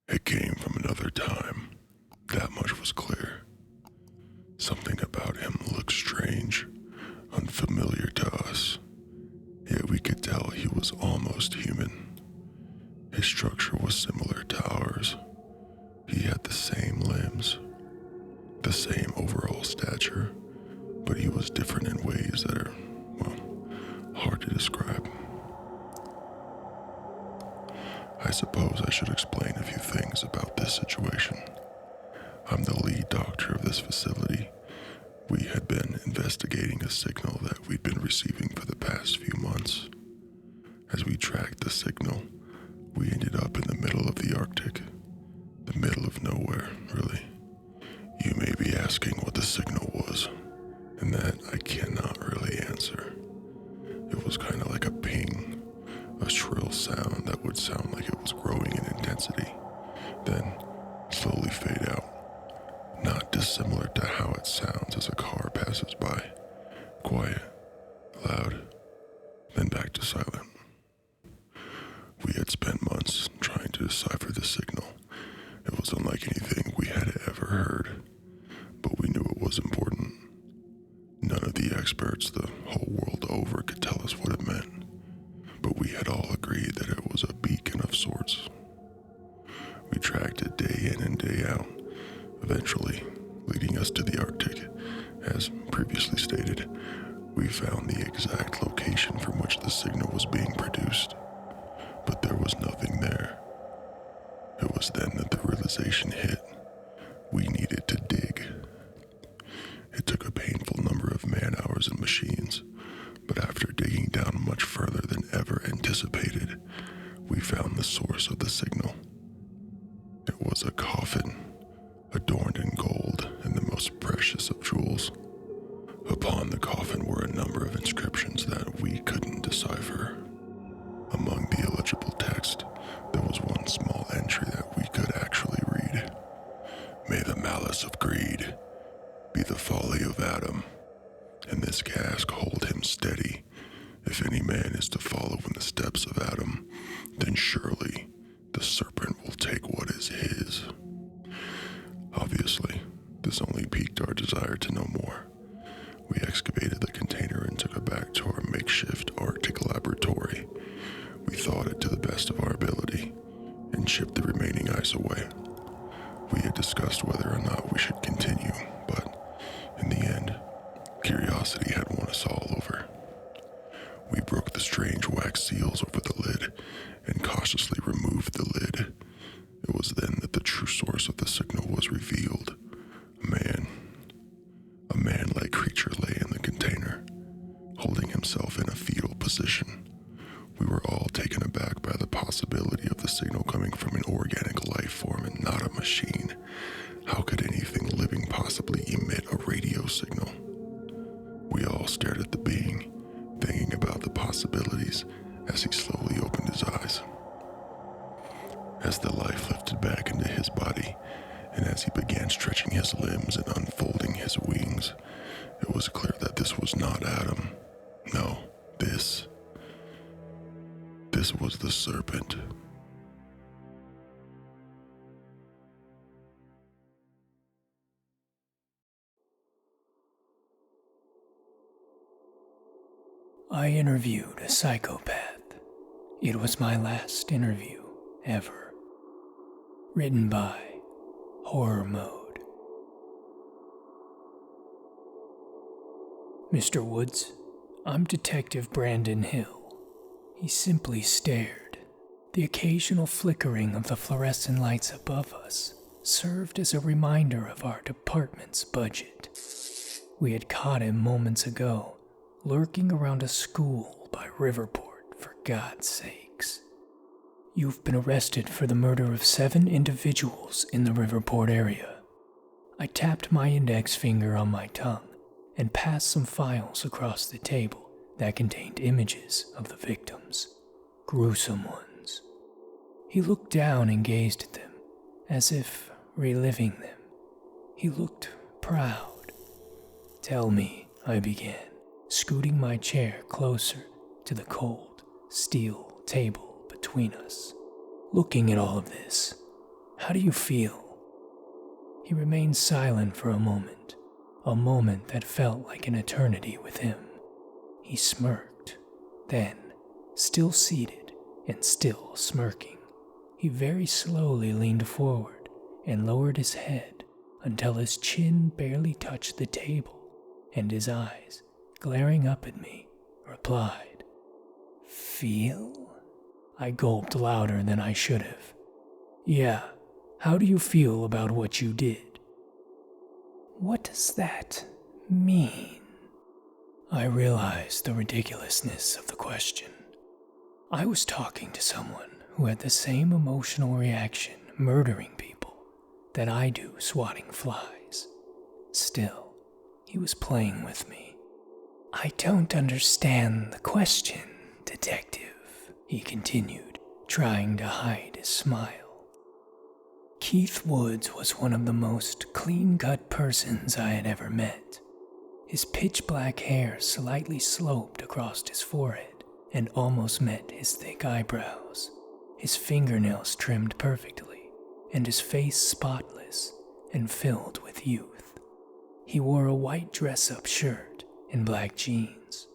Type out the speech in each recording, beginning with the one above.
It came from another time. That much was clear. Something about him looked strange, unfamiliar to us. Yet we could tell he was almost human. His structure was similar to ours. He had the same limbs, the same overall stature, but he was different in ways that are, hard to describe. I suppose I should explain a few things about this situation. I'm the lead doctor of this facility. We had been investigating a signal that we'd been receiving for the past few months. As we tracked the signal, we ended up in the middle of the Arctic. The middle of nowhere, really. You may be asking what the signal was, and that I cannot really answer. It was kind of like a ping, a shrill sound that would sound like it was growing in intensity, then slowly fade out. Not dissimilar to how it sounds as a car passes by. Quiet, loud, then back to silent. We had spent months trying to decipher the signal. It was unlike anything we had ever heard, but we knew it was important. None of the experts the whole world over could tell us what it meant, but we had all agreed that it was a beacon of sorts. We tracked it day in and day out, eventually leading us to the Arctic. As previously stated, we found the exact location from which the signal was being produced, but there was nothing there. It was then that the realization hit. We needed to dig. It took a painful number of man-hours and machines, but after digging down much further than ever anticipated, we found the source of the signal. It was a coffin, adorned in gold and the most precious of jewels. Upon the coffin were a number of inscriptions that we couldn't decipher. Among the illegible text, there was one small entry that we could actually read. May the malice of greed be the folly of Adam, and this cask hold him steady. If any man is to follow in the steps of Adam, then surely the serpent will take what is his. Obviously, this only piqued our desire to know more. We excavated the container and took it back to our makeshift Arctic laboratory. We thawed it to the best of our ability and shipped the remaining ice away. We had discussed whether or not we should continue, but in the end, curiosity had won us all over. We broke the strange wax seals over the lid and cautiously removed the lid. It was then that the true source of the signal was revealed. A man-like creature lay in the container, holding himself in a fetal position. We were all taken aback by the possibility of the signal coming from an organic life form and not a machine. How could anything living possibly emit a radio signal? We all stared at the being, thinking about the possibilities as he slowly opened his eyes. As the life lifted back into his body, and as he began stretching his limbs and unfolding his wings, it was clear that this was not Adam. No, this was the serpent. I interviewed a psychopath. It was my last interview ever. Written by Horror Mode. Mr. Woods, I'm Detective Brandon Hill. He simply stared. The occasional flickering of the fluorescent lights above us served as a reminder of our department's budget. We had caught him moments ago, lurking around a school by Riverport, for God's sakes. You've been arrested for the murder of 7 individuals in the Riverport area. I tapped my index finger on my tongue and passed some files across the table that contained images of the victims, gruesome ones. He looked down and gazed at them, as if reliving them. He looked proud. Tell me, I began, scooting my chair closer to the cold steel table between us. Looking at all of this, how do you feel? He remained silent for a moment that felt like an eternity with him. He smirked. Then, still seated and still smirking, he very slowly leaned forward and lowered his head until his chin barely touched the table, and his eyes, glaring up at me, replied, "Feel?" I gulped louder than I should have. "Yeah, how do you feel about what you did?" "What does that mean?" I realized the ridiculousness of the question. I was talking to someone who had the same emotional reaction murdering people that I do swatting flies. Still, he was playing with me. "I don't understand the question, detective," he continued, trying to hide his smile. Keith Woods was one of the most clean-cut persons I had ever met. His pitch-black hair slightly sloped across his forehead and almost met his thick eyebrows. His fingernails trimmed perfectly, and his face spotless and filled with youth. He wore a white dress-up shirt and black jeans.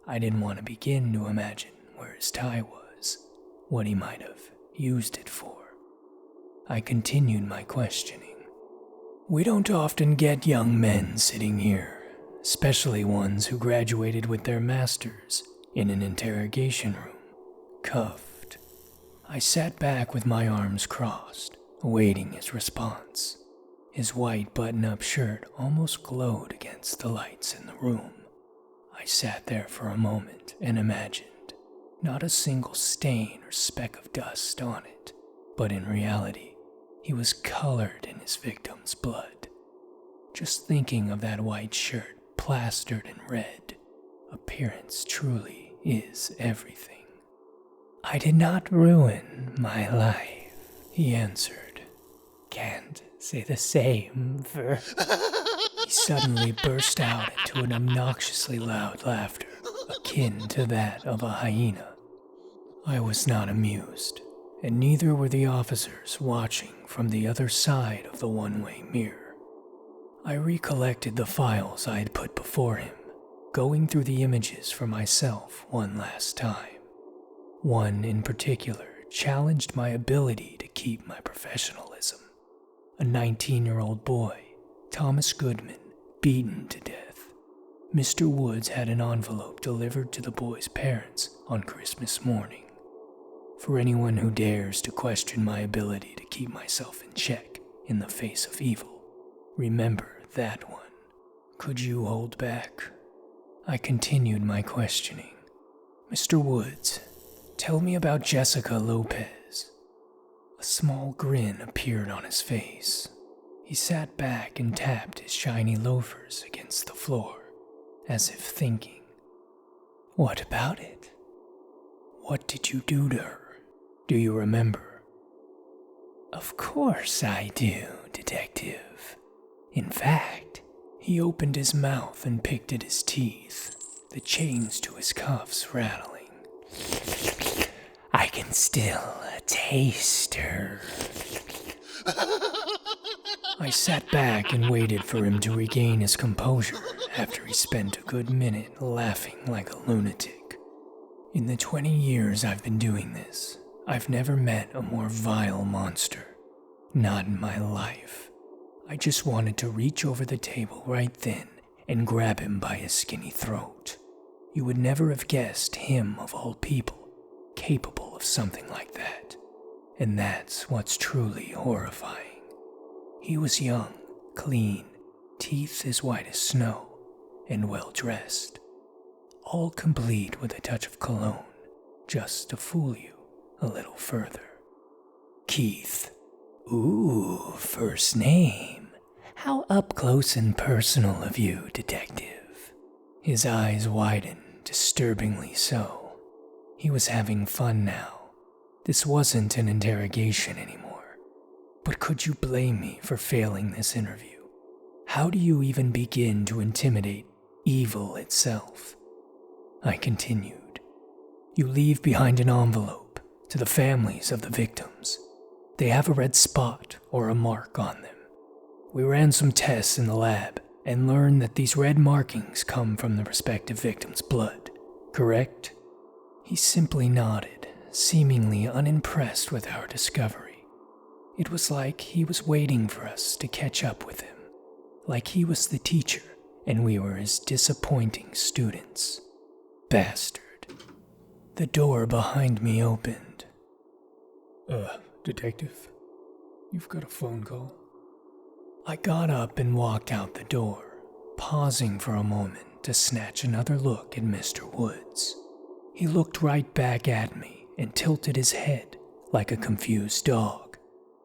I didn't want to begin to imagine where his tie was, what he might have used it for. I continued my questioning. "We don't often get young men sitting here, especially ones who graduated with their masters, in an interrogation room, cuffed." I sat back with my arms crossed, awaiting his response. His white button-up shirt almost glowed against the lights in the room. I sat there for a moment and imagined not a single stain or speck of dust on it, but in reality, he was colored in his victim's blood. Just thinking of that white shirt plastered in red, appearance truly is everything. "I did not ruin my life," he answered. "Can't say the same for..." He suddenly burst out into an obnoxiously loud laughter, akin to that of a hyena. I was not amused, and neither were the officers watching from the other side of the one-way mirror. I recollected the files I had put before him, going through the images for myself one last time. One in particular challenged my ability to keep my professionalism. A 19-year-old boy, Thomas Goodman, beaten to death. Mr. Woods had an envelope delivered to the boy's parents on Christmas morning. For anyone who dares to question my ability to keep myself in check in the face of evil, remember that one. Could you hold back? I continued my questioning. "Mr. Woods, tell me about Jessica Lopez." A small grin appeared on his face. He sat back and tapped his shiny loafers against the floor, as if thinking. "What about it? What did you do to her? Do you remember?" "Of course I do, detective. In fact," he opened his mouth and picked at his teeth, the chains to his cuffs rattling. "I can still taste her." I sat back and waited for him to regain his composure after he spent a good minute laughing like a lunatic. In the 20 years I've been doing this, I've never met a more vile monster. Not in my life. I just wanted to reach over the table right then and grab him by his skinny throat. You would never have guessed him, of all people, capable of something like that. And that's what's truly horrifying. He was young, clean, teeth as white as snow, and well-dressed. All complete with a touch of cologne, just to fool you a little further. Keith. Ooh, first name. How up close and personal of you, detective. His eyes widened, disturbingly so. He was having fun now. This wasn't an interrogation anymore. But could you blame me for failing this interview? How do you even begin to intimidate evil itself. I continued. You leave behind an envelope to the families of the victims. They have a red spot or a mark on them. We ran some tests in the lab and learned that these red markings come from the respective victim's blood, correct? He simply nodded, seemingly unimpressed with our discovery. It was like he was waiting for us to catch up with him, like he was the teacher and we were his disappointing students. Bastard. The door behind me opened. Detective, you've got a phone call. I got up and walked out the door, pausing for a moment to snatch another look at Mr. Woods. He looked right back at me and tilted his head like a confused dog,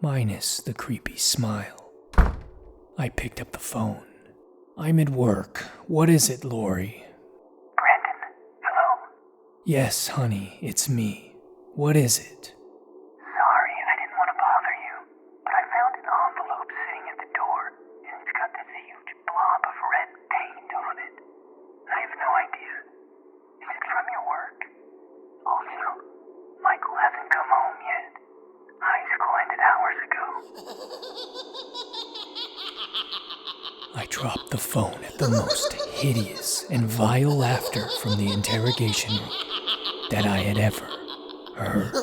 minus the creepy smile. I picked up the phone. I'm at work. What is it, Lori? Brandon, hello? Yes, honey, it's me. What is it? Sorry, I didn't want to bother you, but I found an envelope sitting at the door, and it's got this huge blob of red paint on it. I have no idea. Is it from your work? Also, Michael hasn't come home yet. High school ended hours ago. I dropped the phone at the most hideous and vile laughter from the interrogation room that I had ever heard.